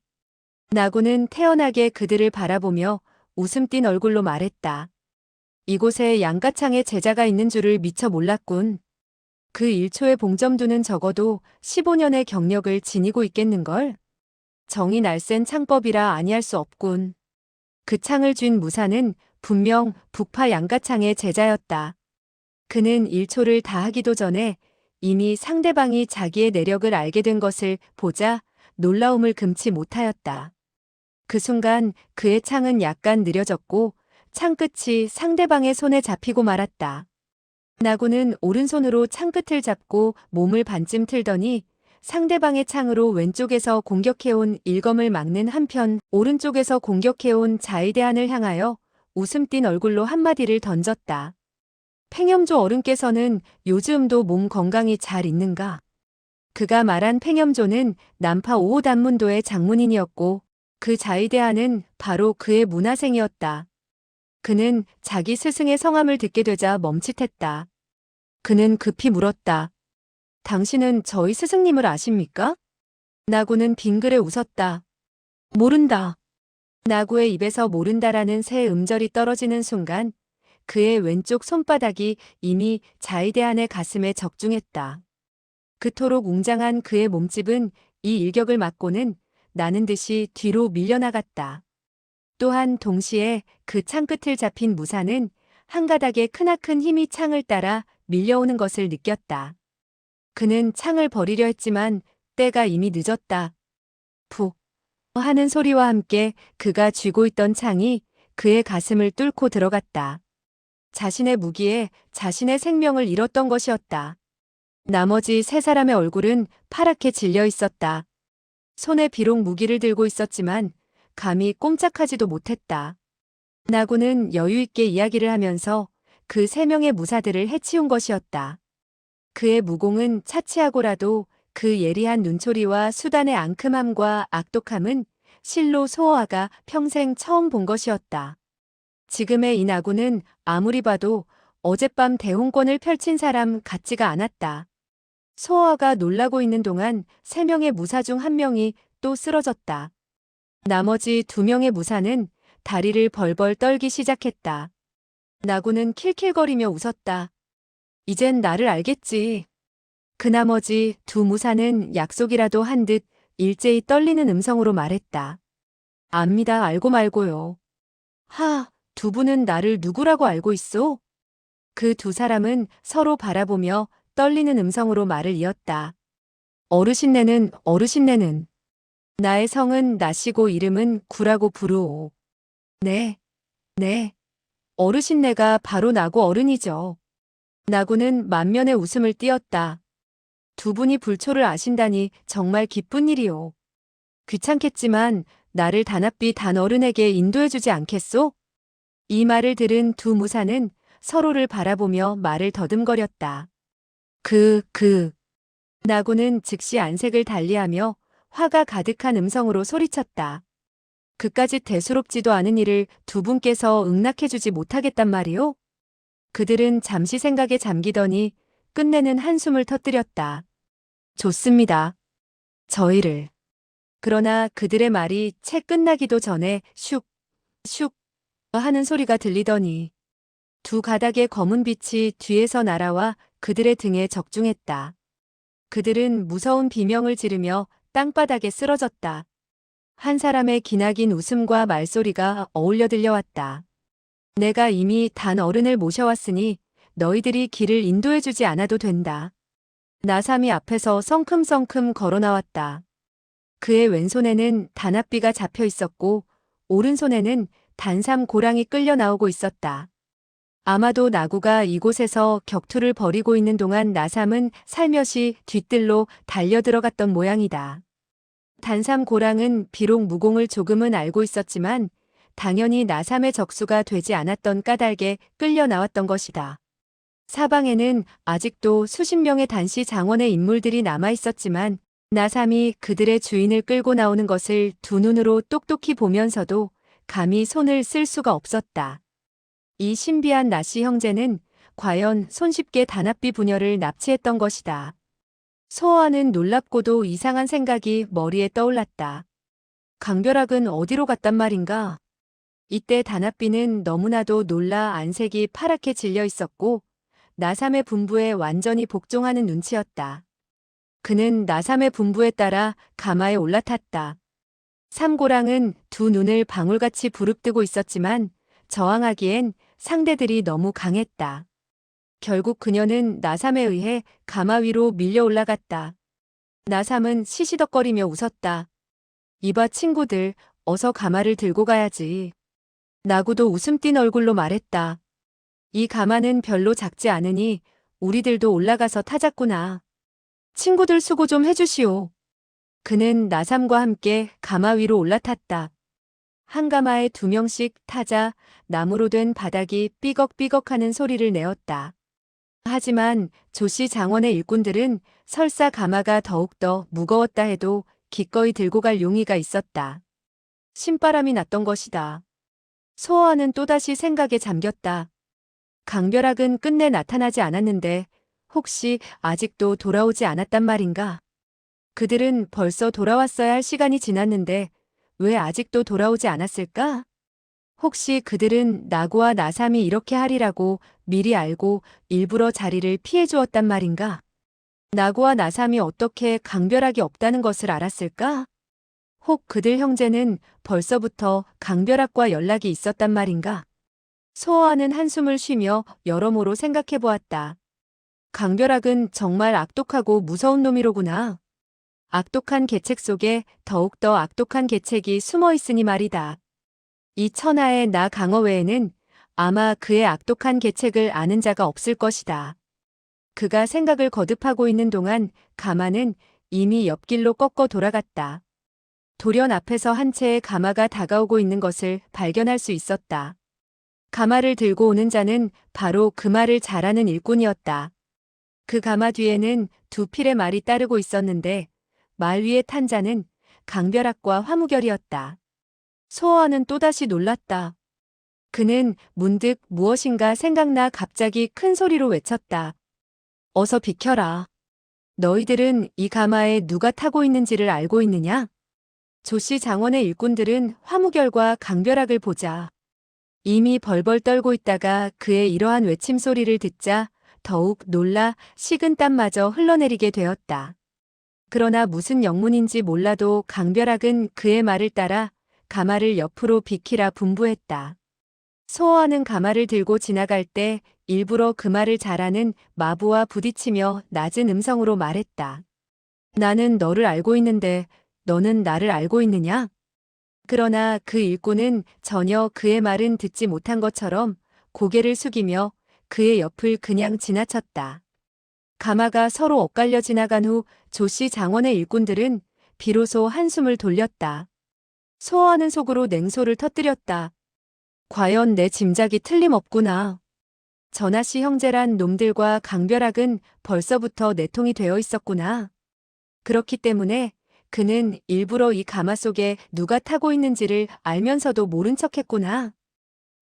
나구는 태연하게 그들을 바라보며 웃음 띤 얼굴로 말했다. 이곳에 양가창의 제자가 있는 줄을 미처 몰랐군. 그 1초의 봉점두는 적어도 15년의 경력을 지니고 있겠는걸? 정이 날쌘 창법이라 아니할 수 없군. 그 창을 쥔 무사는 분명 북파 양가창의 제자였다. 그는 1초를 다하기도 전에 이미 상대방이 자기의 내력을 알게 된 것을 보자 놀라움을 금치 못하였다. 그 순간 그의 창은 약간 느려졌고 창끝이 상대방의 손에 잡히고 말았다. 나구는 오른손으로 창끝을 잡고 몸을 반쯤 틀더니 상대방의 창으로 왼쪽에서 공격해온 일검을 막는 한편 오른쪽에서 공격해온 자의대한을 향하여 웃음 띤 얼굴로 한마디를 던졌다. 팽염조 어른께서는 요즘도 몸 건강이 잘 있는가? 그가 말한 팽염조는 남파 5호 단문도의 장문인이었고 그 자의대한은 바로 그의 문화생이었다. 그는 자기 스승의 성함을 듣게 되자 멈칫했다. 그는 급히 물었다. 당신은 저희 스승님을 아십니까? 나구는 빙그레 웃었다. 모른다. 나구의 입에서 모른다라는 새 음절이 떨어지는 순간 그의 왼쪽 손바닥이 이미 자의대한의 가슴에 적중했다. 그토록 웅장한 그의 몸집은 이 일격을 맞고는 나는 듯이 뒤로 밀려나갔다. 또한 동시에 그 창끝을 잡힌 무사는 한 가닥의 크나큰 힘이 창을 따라 밀려오는 것을 느꼈다. 그는 창을 버리려 했지만 때가 이미 늦었다. 푹 하는 소리와 함께 그가 쥐고 있던 창이 그의 가슴을 뚫고 들어갔다. 자신의 무기에 자신의 생명을 잃었던 것이었다. 나머지 3사람의 얼굴은 파랗게 질려 있었다. 손에 비록 무기를 들고 있었지만 감히 꼼짝하지도 못했다. 나구는 여유있게 이야기를 하면서 그 3명의 무사들을 해치운 것이었다. 그의 무공은 차치하고라도 그 예리한 눈초리와 수단의 앙큼함과 악독함은 실로 소호아가 평생 처음 본 것이었다. 지금의 이 나구는 아무리 봐도 어젯밤 대홍권을 펼친 사람 같지가 않았다. 소호아가 놀라고 있는 동안 3명의 무사 중 1명이 또 쓰러졌다. 나머지 2명의 무사는 다리를 벌벌 떨기 시작했다. 나구는 킬킬거리며 웃었다. 이젠 나를 알겠지. 그 나머지 2 무사는 약속이라도 한 듯 일제히 떨리는 음성으로 말했다. 압니다. 알고 말고요. 하, 2분은 나를 누구라고 알고 있어? 그 2사람은 서로 바라보며 떨리는 음성으로 말을 이었다. 어르신네는. 나의 성은 나시고 이름은 구라고 부르오. 네. 어르신네가 바로 나구 어른이죠. 나구는 만면의 웃음을 띄었다. 2분이 불초를 아신다니 정말 기쁜 일이오. 귀찮겠지만 나를 단합비 단어른에게 인도해주지 않겠소? 이 말을 들은 두 무사는 서로를 바라보며 말을 더듬거렸다. 나구는 즉시 안색을 달리하며 화가 가득한 음성으로 소리쳤다. 그까짓 대수롭지도 않은 일을 두 분께서 응낙해주지 못하겠단 말이오? 그들은 잠시 생각에 잠기더니 끝내는 한숨을 터뜨렸다. 좋습니다. 저희를. 그러나 그들의 말이 채 끝나기도 전에 슉, 슉 하는 소리가 들리더니 두 가닥의 검은 빛이 뒤에서 날아와 그들의 등에 적중했다. 그들은 무서운 비명을 지르며 땅바닥에 쓰러졌다. 한 사람의 기나긴 웃음과 말소리가 어울려 들려왔다. 내가 이미 단 어른을 모셔왔으니 너희들이 길을 인도해주지 않아도 된다. 나삼이 앞에서 성큼성큼 걸어 나왔다. 그의 왼손에는 단합비가 잡혀 있었고 오른손에는 단삼 고랑이 끌려 나오고 있었다. 아마도 나구가 이곳에서 격투를 벌이고 있는 동안 나삼은 살며시 뒤뜰로 달려 들어갔던 모양이다. 단삼 고랑은 비록 무공을 조금은 알고 있었지만 당연히 나삼의 적수가 되지 않았던 까닭에 끌려 나왔던 것이다. 사방에는 아직도 수십 명의 단시 장원의 인물들이 남아 있었지만 나삼이 그들의 주인을 끌고 나오는 것을 두 눈으로 똑똑히 보면서도 감히 손을 쓸 수가 없었다. 이 신비한 나씨 형제는 과연 손쉽게 단합비 부녀를 납치했던 것이다. 소호와는 놀랍고도 이상한 생각이 머리에 떠올랐다. 강벼락은 어디로 갔단 말인가? 이때 단합비는 너무나도 놀라 안색이 파랗게 질려 있었고 나삼의 분부에 완전히 복종하는 눈치였다. 그는 나삼의 분부에 따라 가마에 올라탔다. 삼고랑은 두 눈을 방울같이 부릅뜨고 있었지만 저항하기엔 상대들이 너무 강했다. 결국 그녀는 나삼에 의해 가마 위로 밀려 올라갔다. 나삼은 시시덕거리며 웃었다. 이봐 친구들, 어서 가마를 들고 가야지. 나구도 웃음 띤 얼굴로 말했다. 이 가마는 별로 작지 않으니 우리들도 올라가서 타자꾸나. 친구들 수고 좀 해주시오. 그는 나삼과 함께 가마 위로 올라탔다. 한 가마에 두 명씩 타자 나무로 된 바닥이 삐걱삐걱하는 소리를 내었다. 하지만 조씨 장원의 일꾼들은 설사 가마가 더욱더 무거웠다 해도 기꺼이 들고 갈 용의가 있었다. 신바람이 났던 것이다. 소호와는 또다시 생각에 잠겼다. 강벼락은 끝내 나타나지 않았는데 혹시 아직도 돌아오지 않았단 말인가? 그들은 벌써 돌아왔어야 할 시간이 지났는데 왜 아직도 돌아오지 않았을까? 혹시 그들은 나구와 나삼이 이렇게 하리라고 미리 알고 일부러 자리를 피해 주었단 말인가? 나구와 나삼이 어떻게 강벼락이 없다는 것을 알았을까? 혹 그들 형제는 벌써부터 강벼락과 연락이 있었단 말인가? 소호와는 한숨을 쉬며 여러모로 생각해 보았다. 강벼락은 정말 악독하고 무서운 놈이로구나. 악독한 계책 속에 더욱더 악독한 계책이 숨어 있으니 말이다. 이 천하의 나 강어 외에는 아마 그의 악독한 계책을 아는 자가 없을 것이다. 그가 생각을 거듭하고 있는 동안 가마는 이미 옆길로 꺾어 돌아갔다. 돌연 앞에서 한 채의 가마가 다가오고 있는 것을 발견할 수 있었다. 가마를 들고 오는 자는 바로 그 말을 잘하는 일꾼이었다. 그 가마 뒤에는 두 필의 말이 따르고 있었는데 말 위에 탄 자는 강벼락과 화무결이었다. 소호와는 또다시 놀랐다. 그는 문득 무엇인가 생각나 갑자기 큰 소리로 외쳤다. 어서 비켜라. 너희들은 이 가마에 누가 타고 있는지를 알고 있느냐? 조씨 장원의 일꾼들은 화무결과 강벼락을 보자 이미 벌벌 떨고 있다가 그의 이러한 외침 소리를 듣자 더욱 놀라 식은 땀마저 흘러내리게 되었다. 그러나 무슨 영문인지 몰라도 강벼락은 그의 말을 따라 가마를 옆으로 비키라 분부했다. 소호와는 가마를 들고 지나갈 때 일부러 그 말을 잘하는 마부와 부딪히며 낮은 음성으로 말했다. 나는 너를 알고 있는데 너는 나를 알고 있느냐? 그러나 그 일꾼은 전혀 그의 말은 듣지 못한 것처럼 고개를 숙이며 그의 옆을 그냥 지나쳤다. 가마가 서로 엇갈려 지나간 후 조씨 장원의 일꾼들은 비로소 한숨을 돌렸다. 소호하는 속으로 냉소를 터뜨렸다. 과연 내 짐작이 틀림없구나. 전하씨 형제란 놈들과 강벼락은 벌써부터 내통이 되어 있었구나. 그렇기 때문에 그는 일부러 이 가마 속에 누가 타고 있는지를 알면서도 모른 척했구나.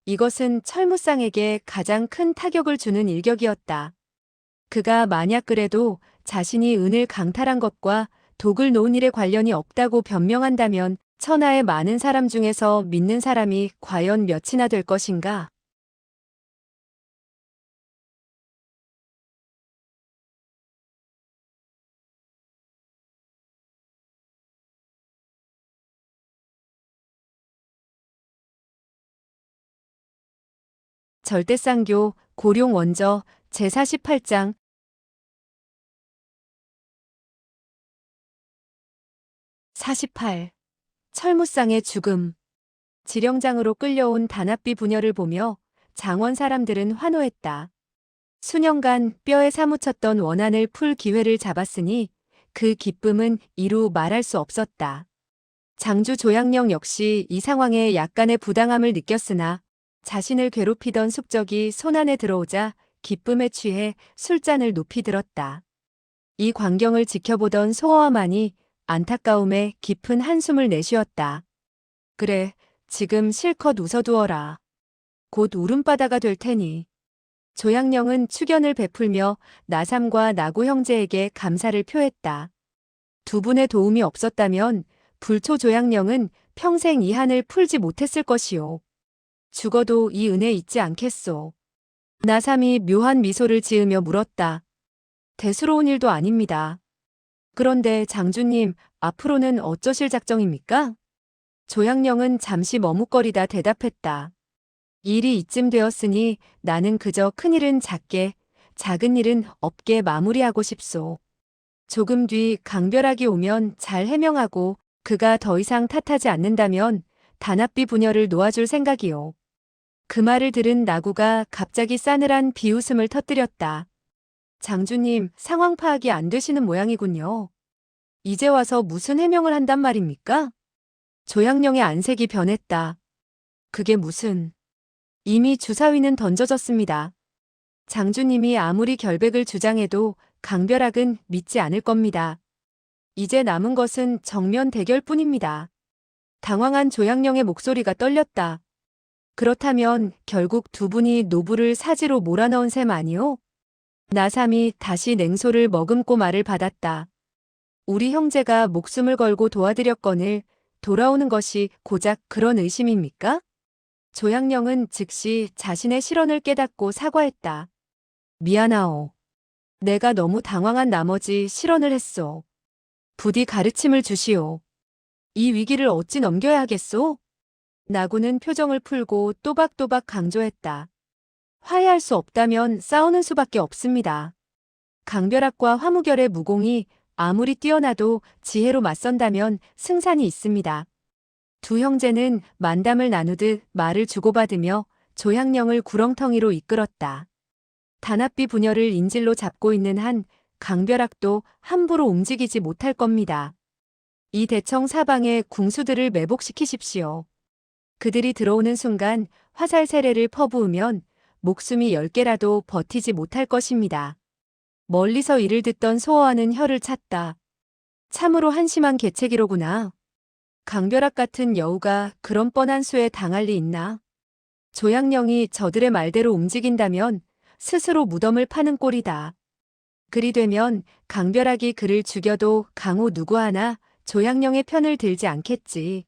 이것은 철무상에게 가장 큰 타격을 주는 일격이었다. 그가 만약 그래도 자신이 은을 강탈한 것과 독을 놓은 일에 관련이 없다고 변명한다면 천하의 많은 사람 중에서 믿는 사람이 과연 몇이나 될 것인가? 절대쌍교 고룡 원저 제48장 48. 철무상의 죽음. 지령장으로 끌려온 단합비 부녀를 보며 장원 사람들은 환호했다. 수년간 뼈에 사무쳤던 원한을 풀 기회를 잡았으니 그 기쁨은 이루 말할 수 없었다. 장주 조양령 역시 이 상황에 약간의 부당함을 느꼈으나 자신을 괴롭히던 숙적이 손안에 들어오자 기쁨에 취해 술잔을 높이 들었다. 이 광경을 지켜보던 소어와만이 안타까움에 깊은 한숨을 내쉬었다. 그래, 지금 실컷 웃어두어라. 곧 울음바다가 될 테니. 조양령은 축연을 베풀며 나삼과 나구 형제에게 감사를 표했다. 두 분의 도움이 없었다면 불초 조양령은 평생 이 한을 풀지 못했을 것이오. 죽어도 이 은혜 잊지 않겠소. 나삼이 묘한 미소를 지으며 물었다. 대수로운 일도 아닙니다. 그런데 장주님, 앞으로는 어쩌실 작정입니까? 조양령은 잠시 머뭇거리다 대답했다. 일이 이쯤 되었으니 나는 그저 큰일은 작게, 작은 일은 없게 마무리하고 싶소. 조금 뒤 강벼락이 오면 잘 해명하고 그가 더 이상 탓하지 않는다면 단합비 부녀를 놓아줄 생각이오. 그 말을 들은 나구가 갑자기 싸늘한 비웃음을 터뜨렸다. 장주님, 상황 파악이 안 되시는 모양이군요. 이제 와서 무슨 해명을 한단 말입니까? 조양령의 안색이 변했다. 그게 무슨... 이미 주사위는 던져졌습니다. 장주님이 아무리 결백을 주장해도 강벼락은 믿지 않을 겁니다. 이제 남은 것은 정면 대결뿐입니다. 당황한 조양령의 목소리가 떨렸다. 그렇다면 결국 두 분이 노부를 사지로 몰아넣은 셈 아니오? 나삼이 다시 냉소를 머금고 말을 받았다. 우리 형제가 목숨을 걸고 도와드렸거늘 돌아오는 것이 고작 그런 의심입니까? 조양령은 즉시 자신의 실언을 깨닫고 사과했다. 미안하오. 내가 너무 당황한 나머지 실언을 했소. 부디 가르침을 주시오. 이 위기를 어찌 넘겨야 하겠소? 나구는 표정을 풀고 또박또박 강조했다. 화해할 수 없다면 싸우는 수밖에 없습니다. 강벼락과 화무결의 무공이 아무리 뛰어나도 지혜로 맞선다면 승산이 있습니다. 두 형제는 만담을 나누듯 말을 주고받으며 조양령을 구렁텅이로 이끌었다. 단합비 부녀를 인질로 잡고 있는 한 강벼락도 함부로 움직이지 못할 겁니다. 이 대청 사방에 궁수들을 매복시키십시오. 그들이 들어오는 순간 화살 세례를 퍼부으면 목숨이 10개라도 버티지 못할 것입니다. 멀리서 이를 듣던 소어와는 혀를 찼다. 참으로 한심한 계책이로구나. 강벼락 같은 여우가 그런 뻔한 수에 당할 리 있나? 조양령이 저들의 말대로 움직인다면 스스로 무덤을 파는 꼴이다. 그리 되면 강벼락이 그를 죽여도 강호 누구 하나 조양령의 편을 들지 않겠지.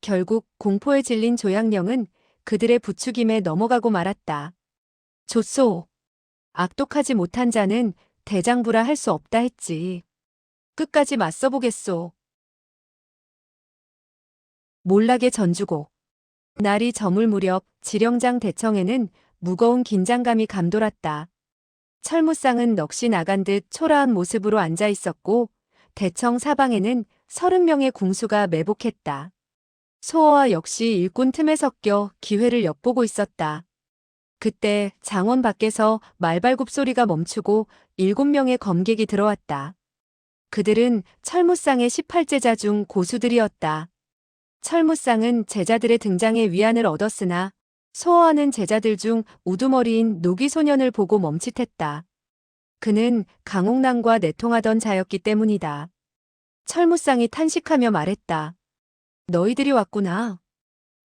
결국 공포에 질린 조양령은 그들의 부추김에 넘어가고 말았다. 좋소. 악독하지 못한 자는 대장부라 할 수 없다 했지. 끝까지 맞서보겠소. 몰락의 전주곡. 날이 저물 무렵 지령장 대청에는 무거운 긴장감이 감돌았다. 철무상은 넋이 나간 듯 초라한 모습으로 앉아 있었고 대청 사방에는 30명의 궁수가 매복했다. 소어와 역시 일꾼 틈에 섞여 기회를 엿보고 있었다. 그때 장원 밖에서 말발굽 소리가 멈추고 7명의 검객이 들어왔다. 그들은 철무상의 18제자 중 고수들이었다. 철무쌍은 제자들의 등장에 위안을 얻었으나 소어하는 제자들 중 우두머리인 노기 소년을 보고 멈칫했다. 그는 강옥랑과 내통하던 자였기 때문이다. 철무쌍이 탄식하며 말했다. 너희들이 왔구나.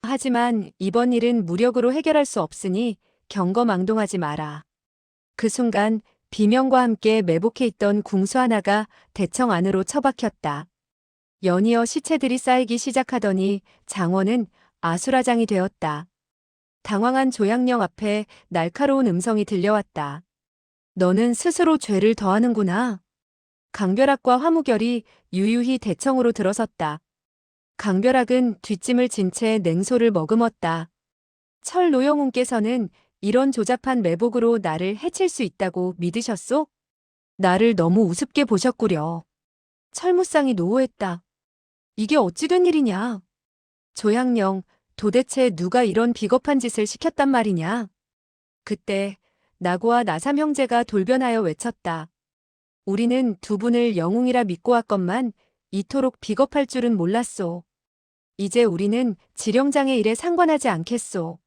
하지만 이번 일은 무력으로 해결할 수 없으니 경거망동하지 마라. 그 순간 비명과 함께 매복해 있던 궁수 하나가 대청 안으로 처박혔다. 연이어 시체들이 쌓이기 시작하더니 장원은 아수라장이 되었다. 당황한 조양령 앞에 날카로운 음성이 들려왔다. 너는 스스로 죄를 더하는구나. 강별학과 화무결이 유유히 대청으로 들어섰다. 강별학은 뒷짐을 진 채 냉소를 머금었다. 철 노영훈께서는 이런 조잡한 매복으로 나를 해칠 수 있다고 믿으셨소? 나를 너무 우습게 보셨구려. 철무쌍이 노호했다. 이게 어찌 된 일이냐? 조양령, 도대체 누가 이런 비겁한 짓을 시켰단 말이냐? 그때 나고와 나삼 형제가 돌변하여 외쳤다. 우리는 두 분을 영웅이라 믿고 왔건만 이토록 비겁할 줄은 몰랐소. 이제 우리는 지령장의 일에 상관하지 않겠소.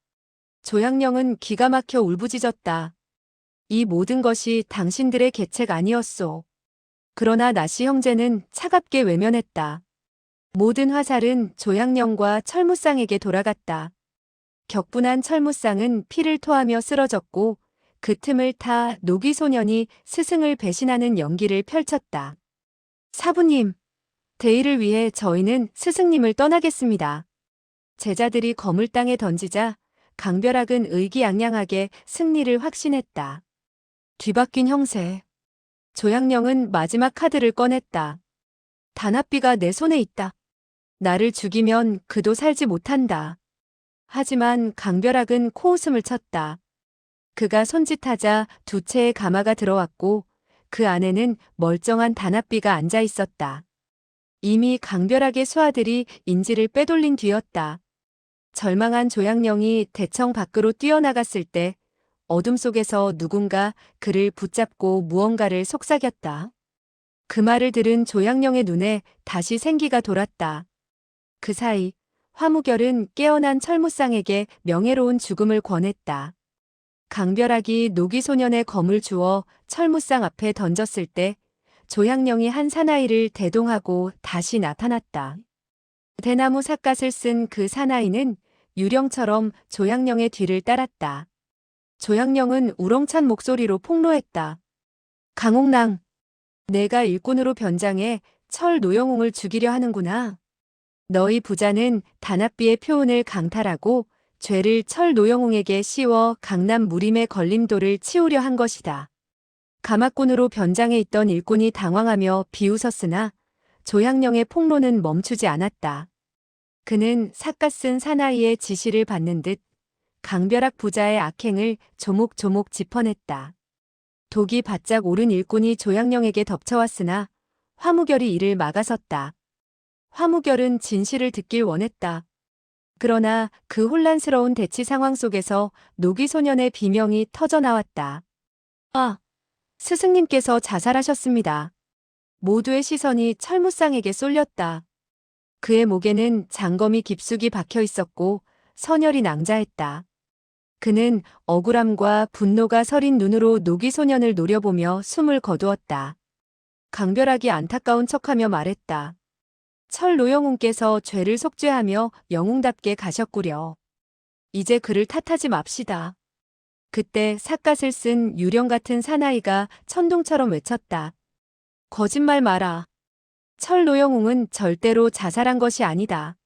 조양령은 기가 막혀 울부짖었다. 이 모든 것이 당신들의 계책 아니었소. 그러나 나씨 형제는 차갑게 외면했다. 모든 화살은 조양령과 철무쌍에게 돌아갔다. 격분한 철무쌍은 피를 토하며 쓰러졌고 그 틈을 타 노기소년이 스승을 배신하는 연기를 펼쳤다. 사부님, 대의를 위해 저희는 스승님을 떠나겠습니다. 제자들이 검을 땅에 던지자 강별학은 의기양양하게 승리를 확신했다. 뒤바뀐 형세. 조양령은 마지막 카드를 꺼냈다. 단합비가 내 손에 있다. 나를 죽이면 그도 살지 못한다. 하지만 강별학은 코웃음을 쳤다. 그가 손짓하자 두 채의 가마가 들어왔고 그 안에는 멀쩡한 단합비가 앉아 있었다. 이미 강별학의 수하들이 인지를 빼돌린 뒤였다. 절망한 조양령이 대청 밖으로 뛰어나갔을 때 어둠 속에서 누군가 그를 붙잡고 무언가를 속삭였다. 그 말을 들은 조양령의 눈에 다시 생기가 돌았다. 그 사이 화무결은 깨어난 철무쌍에게 명예로운 죽음을 권했다. 강별학이 노기소년의 검을 주어 철무쌍 앞에 던졌을 때 조양령이 한 사나이를 대동하고 다시 나타났다. 대나무 삿갓을 쓴 그 사나이는 유령처럼 조양령의 뒤를 따랐다. 조양령은 우렁찬 목소리로 폭로했다. 강옥랑, 내가 일꾼으로 변장해 철 노영웅을 죽이려 하는구나. 너희 부자는 단합비의 표훈을 강탈하고 죄를 철 노영웅에게 씌워 강남 무림의 걸림돌을 치우려 한 것이다. 가마꾼으로 변장해 있던 일꾼이 당황하며 비웃었으나 조양령의 폭로는 멈추지 않았다. 그는 삿갓 쓴 사나이의 지시를 받는 듯 강별학 부자의 악행을 조목조목 짚어냈다. 독이 바짝 오른 일꾼이 조양령에게 덮쳐왔으나 화무결이 이를 막아섰다. 화무결은 진실을 듣길 원했다. 그러나 그 혼란스러운 대치 상황 속에서 노기소년의 비명이 터져나왔다. 아, 스승님께서 자살하셨습니다. 모두의 시선이 철무쌍에게 쏠렸다. 그의 목에는 장검이 깊숙이 박혀 있었고 선혈이 낭자했다. 그는 억울함과 분노가 서린 눈으로 노기소년을 노려보며 숨을 거두었다. 강별학이 안타까운 척하며 말했다. 철 노영웅께서 죄를 속죄하며 영웅답게 가셨구려. 이제 그를 탓하지 맙시다. 그때 삿갓을 쓴 유령 같은 사나이가 천둥처럼 외쳤다. 거짓말 마라. 철 노영웅은 절대로 자살한 것이 아니다.